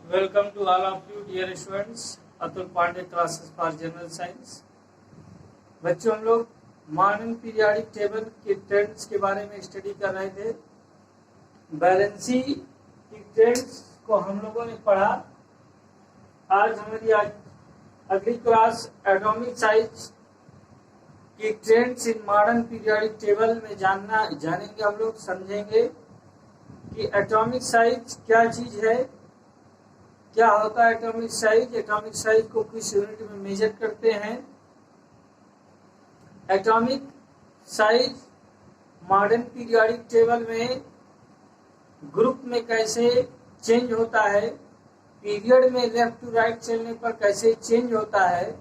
Welcome to all of you dear students. Atul Pandey classes for general science. बच्चों, हम लोग modern periodic table के trends के बारे में स्टडी कर रहे थे। बैलेंसी की ट्रेंड्स को हम लोगों ने पढ़ा। आज हमारी अगली क्लास एटॉमिक साइज की trends in modern periodic table में जानेंगे। हम लोग समझेंगे कि एटॉमिक साइज क्या चीज है, क्या होता है एटॉमिक साइज, एटॉमिक साइज को किस यूनिट में मेजर करते हैं, atomic size modern periodic table में ग्रुप में कैसे चेंज होता है, पीरियड में लेफ्ट टू राइट चलने पर कैसे चेंज होता है,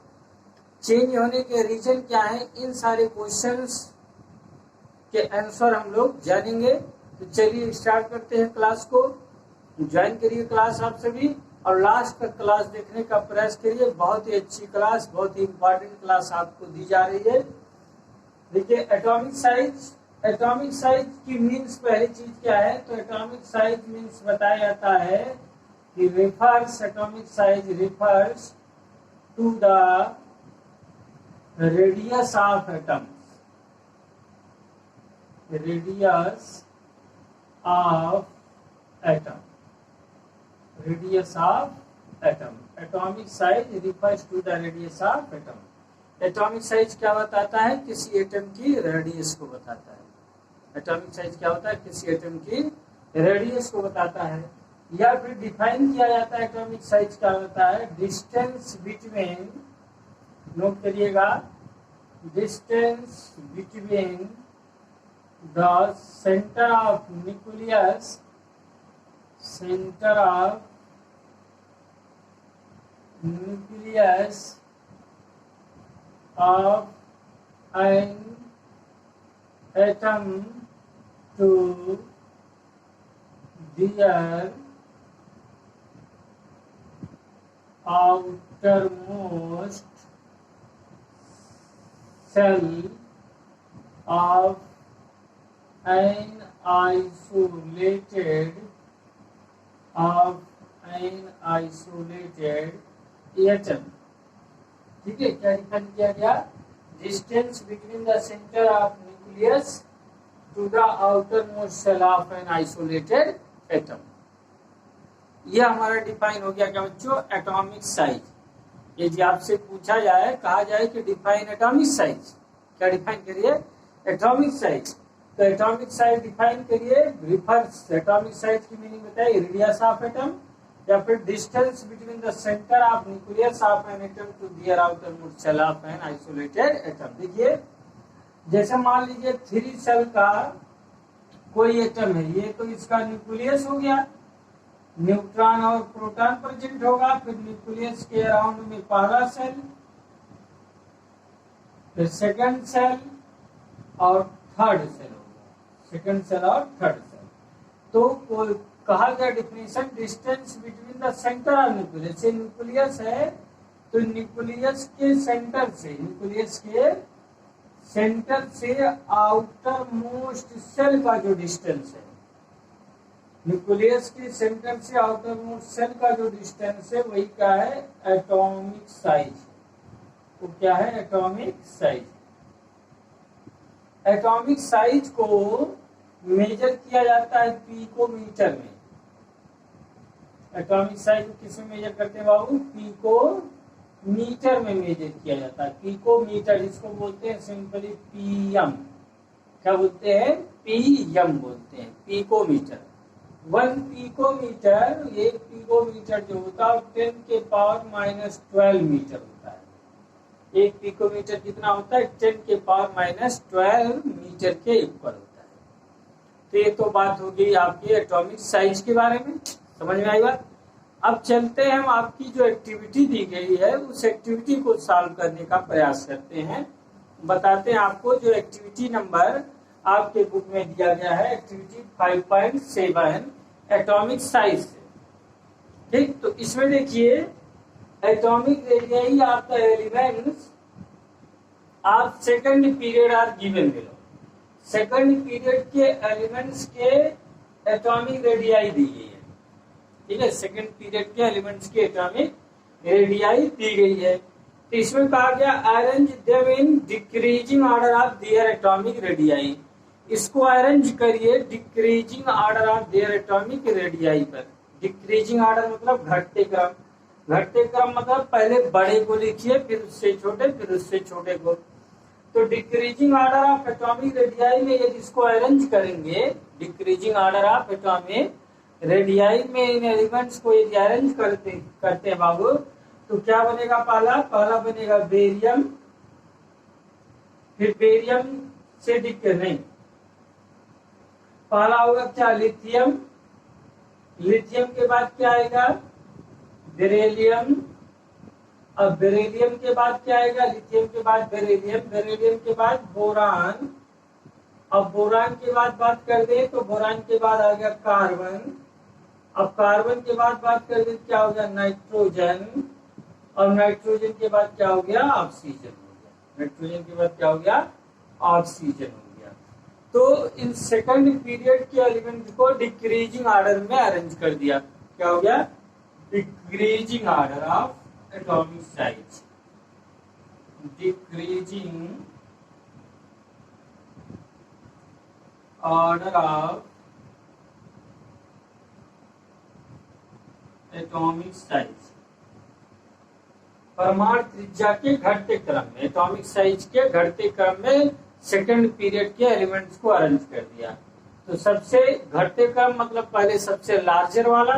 चेंज होने के रीजन क्या है, इन सारे क्वेश्चंस के आंसर हम लोग जानेंगे। तो चलिए स्टार्ट करते हैं क्लास को। ज्वाइन करिए क्लास आप सभी और लास्ट तक क्लास देखने का प्रयास करिए। बहुत ही अच्छी क्लास, बहुत ही इंपॉर्टेंट क्लास आपको दी जा रही है। देखिए एटॉमिक साइज की मीन्स पहली चीज क्या है, तो एटॉमिक साइज मीन्स बताया जाता है कि atomic size refers to the radius of atoms, radius of atom, radius of atom। atomic size refers to the radius of atom। atomic size क्या बताता है, किसी एटम की रेडियस को बताता है। atomic size क्या होता है, किसी एटम की रेडियस को बताता है। या फिर डिफाइन किया जाता है atomic size क्या होता है, डिस्टेंस बिटवीन, नोट करिएगा, distance between the centre of nucleus, center of nucleus of an atom to their outermost cell of an isolated atom। ठीक है, क्या डिफाइन किया गया, distance between the centre of nucleus to the outermost shell of an isolated atom. यह हमारा define हो गया क्या बच्चों, एटॉमिक साइज। यदि आपसे पूछा जाए, कहा जाए कि डिफाइन एटॉमिक साइज, क्या डिफाइन करिए, एटॉमिक साइज। तो एटॉमिक साइज डिफाइन करिए, रिफर्स, एटॉमिक साइज की मीनिंग बताइए, रेडियस ऑफ एटम या फिर distance between the centre of nucleus of an atom to their outermost shell of an isolated atom. देखिए, जैसे मान लीजिए 3 सेल का कोई एटम है, ये तो इसका न्यूक्लियस हो गया, न्यूट्रॉन और प्रोटॉन प्रेजेंट होगा, फिर न्यूक्लियस के अराउंड में पहला सेल, फिर सेकंड सेल और थर्ड सेल, सेकंड सेल और थर्ड सेल। तो कहा गया definition, distance between the centre of nucleus, nucleus है तो न्यूक्लियस के सेंटर से, न्यूक्लियस के सेंटर से आउटर मोस्ट सेल का जो डिस्टेंस है, न्यूक्लियस के सेंटर से आउटर मोस्ट सेल का जो डिस्टेंस है, वही क्या है, एटॉमिक साइज। वो क्या है, एटॉमिक साइज। एटॉमिक साइज को मेजर किया जाता है पिकोमीटर में। एटॉमिक साइज को किसमें मेजर करते हैं बाबू, पिकोमीटर में मेजर किया जाता है। पिकोमीटर, इसको बोलते हैं सिंपली पीएम। क्या बोलते हैं, पीएम बोलते हैं, पिकोमीटर। 1 पिकोमीटर, एक पिकोमीटर जो होता है 10 के पावर -12 मीटर होता है। एक पिकोमीटर कितना होता है, 10 के पावर -12 मीटर के इक्वल होता है। तो ये तो बात हो गई आपकी एटॉमिक साइज के बारे में, समझ में आई बात। अब चलते हैं, हम आपकी जो एक्टिविटी दी गई है उस एक्टिविटी को सॉल्व करने का प्रयास करते हैं। बताते हैं आपको, जो एक्टिविटी नंबर आपके बुक में दिया गया है, एक्टिविटी 5.7 एटॉमिक साइज। ठीक, तो इसमें देखिए, atomic radii of the elements of second period are given below. Second period के एलिमेंट्स के एटॉमिक रेडियाई दी गई है। ठीक है, सेकंड पीरियड के एलिमेंट्स की एटॉमिक रेडियाई दी गई है। तो इसमें कहा गया arrange them in decreasing order of their atomic radii. इसको अरेंज करिए decreasing order of their atomic radii पर। डिक्रीजिंग ऑर्डर मतलब घटते क्रम, घटते क्रम मतलब पहले बड़े को लिखिए, फिर उससे छोटे, फिर उससे छोटे को। तो decreasing order of atomic radii में यदि इसको अरेंज करेंगे, decreasing order of atomic radii में इन एलिमेंट्स को यदि अरेंज करते हैं बाबू, तो क्या बनेगा? पहला बनेगा बेरियम, फिर बेरियम से नहीं, पहला होगा क्या? लिथियम, लिथियम के बाद क्या आएगा? बेरिलियम, अब बेरिलियम के बाद क्या आएगा? लिथियम के बाद बेरिलियम, बेरिलियम के बाद बोरान, अब बोरान के बाद बात कर दे तो बोरान के बाद आ गया कार्बन, अब कार्बन के बाद बात कर दे क्या हो गया? नाइट्रोजन, और नाइट्रोजन के बाद क्या हो गया? ऑक्सीजन हो गया। नाइट्रोजन के बाद क्या हो गया? ऑक्सीजन हो गया। तो इन सेकंड पीरियड के एलिमेंट को डिक्रीजिंग ऑर्डर में अरेंज कर दिया। क्या हो गया? Decreasing order of atomic size, decreasing order of atomic size, परमाणु त्रिज्या के घटते क्रम में, एटॉमिक साइज के घटते क्रम में सेकंड पीरियड के एलिमेंट्स को अरेंज कर दिया। तो सबसे घटते क्रम मतलब पहले सबसे लार्जर वाला,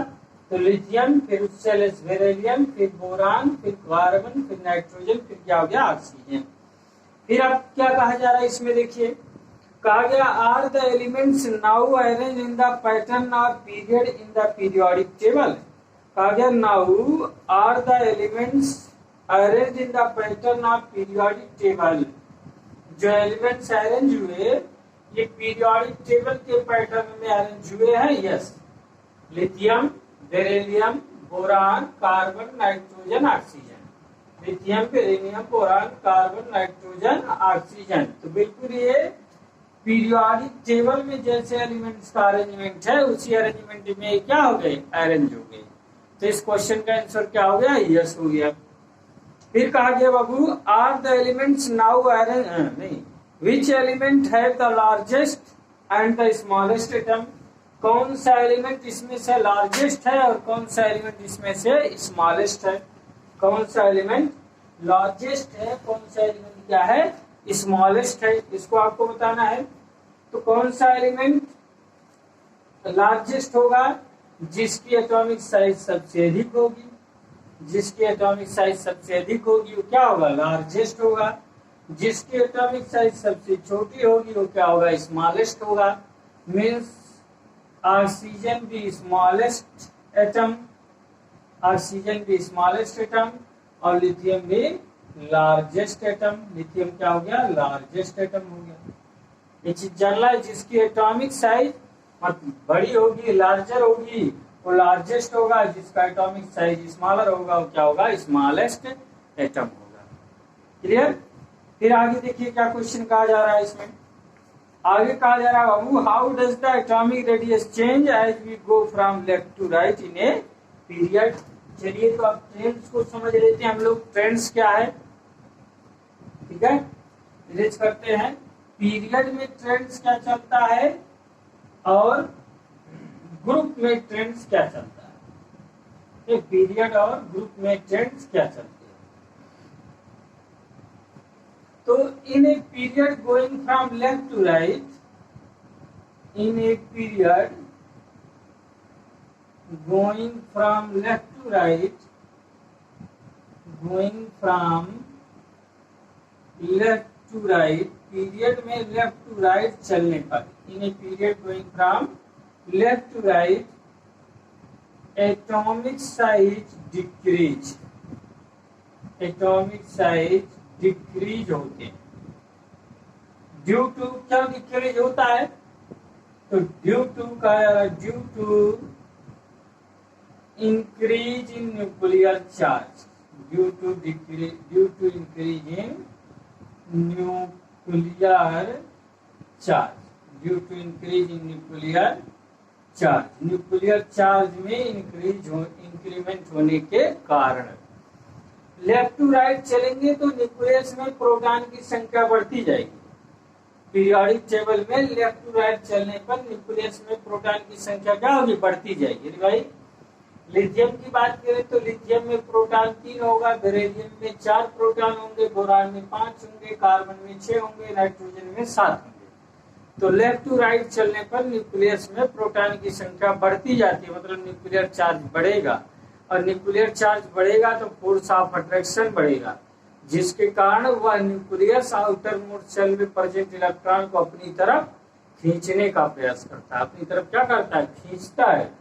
तो लिथियम, फिर उससे लेस बेरिलियम, फिर बोरान, फिर कार्बन, फिर नाइट्रोजन, फिर क्या हो गया? ऑक्सीजन। फिर अब क्या कहा जा रहा है इसमें देखिए, कहा गया are the elements now arrange in the pattern of period in the periodic table. कहा गया now are the elements arrange in the pattern of periodic table. जो एलिमेंट्स अरेंज हुए ये पीरियोडिक टेबल के पैटर्न में अरेंज हुए हैं। Yes, lithium, beryllium, boron, carbon, nitrogen, oxygen. Lithium, beryllium, boron, carbon, nitrogen, oxygen. तो बिल्कुल ये पीरियोडिक टेबल में जैसे एलिमेंट्स का अरेंजमेंट है उसी अरेंजमेंट में क्या हो गए? अरेंज हो गए। तो इस क्वेश्चन का आंसर क्या हो गया? यस हो गया। फिर कहा गया बाबू are the elements now arrange, नहीं, which element have the largest and the smallest atom. कौन सा एलिमेंट इसमें से लार्जेस्ट है और कौन सा एलिमेंट इसमें से स्मॉलेस्ट है? कौन सा एलिमेंट लार्जेस्ट है, कौन सा एलिमेंट क्या है? स्मॉलेस्ट है। इसको आपको बताना है। तो कौन सा एलिमेंट लार्जेस्ट होगा? जिसकी एटॉमिक साइज सबसे अधिक होगी, जिसकी एटॉमिक साइज सबसे अधिक होगी वो क्या होगा? लार्जेस्ट होगा। जिसकी एटॉमिक साइज सबसे छोटी होगी वो क्या होगा? स्मॉलेस्ट होगा। मीन्स ऑक्सीजन भी स्मॉलेस्ट एटम, ऑक्सीजन भी स्मॉलेस्ट एटम, और लिथियम भी लार्जेस्ट एटम। लिथियम क्या हो गया? लार्जेस्ट एटम हो गया। ये चीज जानना है, जिसकी एटॉमिक साइज बड़ी होगी, लार्जर होगी, वो लार्जेस्ट होगा। जिसका एटॉमिक साइज स्मॉलर होगा वो क्या होगा? स्मॉलेस्ट एटम होगा। क्लियर? फिर आगे देखिए क्या क्वेश्चन कहा जा रहा है इसमें। आगे कहा जा रहा है बाबू how does the atomic radius change as we go from left to right in a period. चलिए तो अब ट्रेंड्स को समझ लेते हैं हम लोग। ट्रेंड्स क्या है? ठीक है, रिलेट करते हैं। पीरियड में ट्रेंड्स क्या चलता है और ग्रुप में ट्रेंड्स क्या चलता है। पीरियड और ग्रुप में ट्रेंड्स क्या चलते हैं। तो in a period going from left to right, in a period going from left to right, going from left to right, period में लेफ्ट टू राइट चलने पर, in a period going from left to right, atomic size decrease, atomic size decrease होते हैं। Due to क्या decrease होता है? तो due to का due to increase in nuclear charge, due to decrease, due to increase in nuclear charge, due to increase in nuclear charge, nuclear charge में increment होने के कारण। लेफ्ट टू राइट चलेंगे तो न्यूक्लियस में प्रोटॉन की संख्या बढ़ती जाएगी। पीरियोडिक टेबल में लेफ्ट टू राइट चलने पर न्यूक्लियस में प्रोटॉन की संख्या क्या होगी, बढ़ती जाएगी। भाई लिथियम की बात करें तो लिथियम में प्रोटॉन 3 होगा, बेरिलियम में 4 प्रोटॉन होंगे, बोरान में 5 होंगे, कार्बन में 6 होंगे, नाइट्रोजन में 7 होंगे। तो लेफ्ट टू राइट चलने पर न्यूक्लियस में प्रोटॉन की संख्या बढ़ती जाती है, मतलब न्यूक्लियर चार्ज बढ़ेगा, और न्यूक्लियर चार्ज बढ़ेगा तो फोर्स ऑफ अट्रैक्शन बढ़ेगा, जिसके कारण वह न्यूक्लियस आउटर मोस्ट सेल में प्रेजेंट इलेक्ट्रॉन को अपनी तरफ खींचने का प्रयास करता है। अपनी तरफ क्या करता है, खींचता है।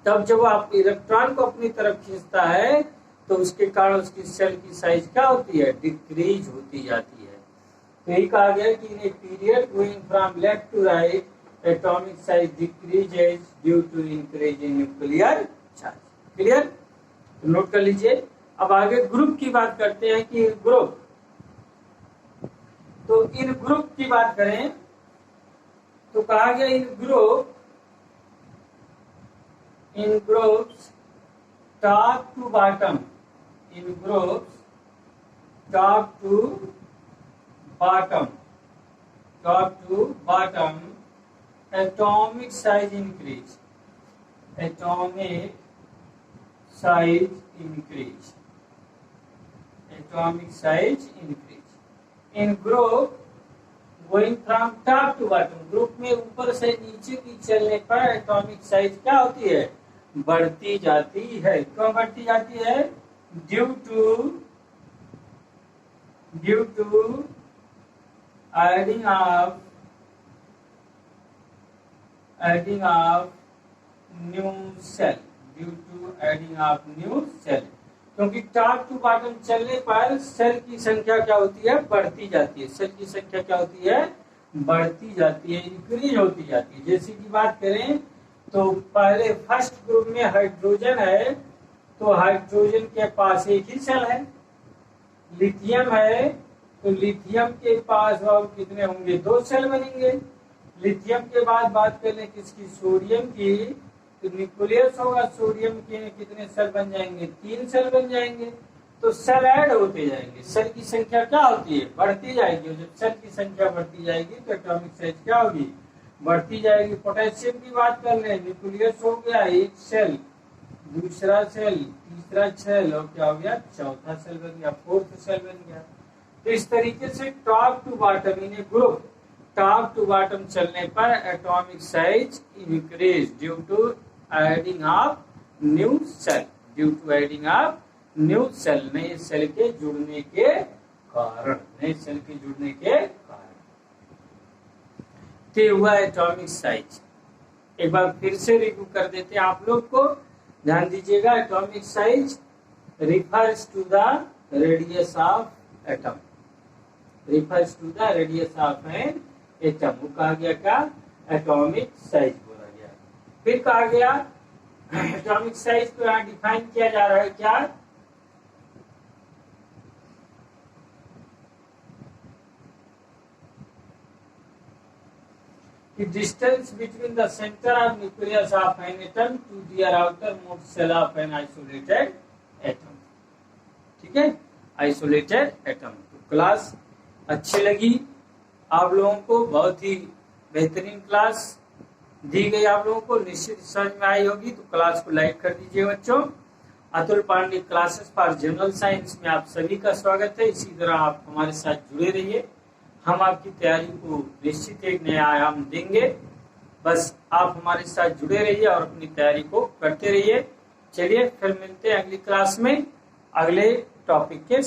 तब जब आप इलेक्ट्रॉन को अपनी तरफ खींचता है तो उसके कारण उसकी सेल की साइज क्या होती है, डिक्रीज होती जाती है। तो यही कहा गया कि in a period going from left to right atomic size decreases due to increase in nuclear charge. Clear, तो नोट कर लीजिए। अब आगे ग्रुप की बात करते हैं कि ग्रुप, तो इन ग्रुप की बात करें तो कहा गया in groups top to bottom, in groups top to bottom atomic size increase, atomic size increase in group going from top to bottom, group में ऊपर से नीचे की चलने पर एटॉमिक साइज क्या होती है, बढ़ती जाती है। क्यों बढ़ती जाती है, due to adding of new shell, क्योंकि टॉप टू बॉटम चलने पर सेल की संख्या क्या होती है, बढ़ती जाती है। सेल की संख्या क्या होती है, बढ़ती जाती है, इंक्रीज होती जाती है। जैसे की बात करें तो पहले फर्स्ट ग्रुप में हाइड्रोजन है, तो हाइड्रोजन के पास एक ही सेल है। लिथियम है तो लिथियम के पास अब कितने होंगे, 2 सेल बनेंगे। लिथियम के बाद बात कर लें किसकी, सोडियम की, तो न्यूक्लियस होगा, सोडियम के कितने सेल बन जाएंगे, 3 सेल बन जाएंगे। तो सेल ऐड होते जाएंगे, सेल की संख्या क्या होती है, बढ़ती जाएगी। जब सेल की संख्या बढ़ती जाएगी तो एटॉमिक साइज क्या होगी, बढ़ती जाएगी। पोटेशियम की बात कर ले, न्यूक्लियस हो गया, एक सेल, दूसरा सेल, तीसरा सेल, और क्या हो गया, चौथा सेल बन गया, 4th सेल बन गया। तो इस तरीके से top to bottom in a group, top to bottom चलने पर atomic size increase due to adding of new shell, नए सेल के जुड़ने के कारण, तो हुआ एटॉमिक साइज। एक बार फिर से रिव्यू कर देते हैं आप लोग को, ध्यान दीजिएगा। Atomic size refers to the radius of atom, वो कहा गया क्या, एटॉमिक साइज बोला गया। फिर कहा गया एटॉमिक साइज को यहाँ डिफाइन किया जा रहा है क्या, the distance between the center of nucleus of an atom to their outermost shell of an isolated atom। ठीक है, आइसोलेटेड एटम। तो क्लास अच्छी लगी आप लोगों को, बहुत ही बेहतरीन क्लास दी गई आप लोगों को, निश्चित समझ में आई होगी। तो क्लास को लाइक कर दीजिए बच्चों। Atul Pandey classes for general science में आप सभी का स्वागत है। इसी तरह आप हमारे साथ जुड़े रहिए, हम आपकी तैयारी को निश्चित एक नया आयाम देंगे। बस आप हमारे साथ जुड़े रहिए और अपनी तैयारी को करते रहिए। चलिए फिर मिलते हैं अगली क्लास में अगले टॉपिक के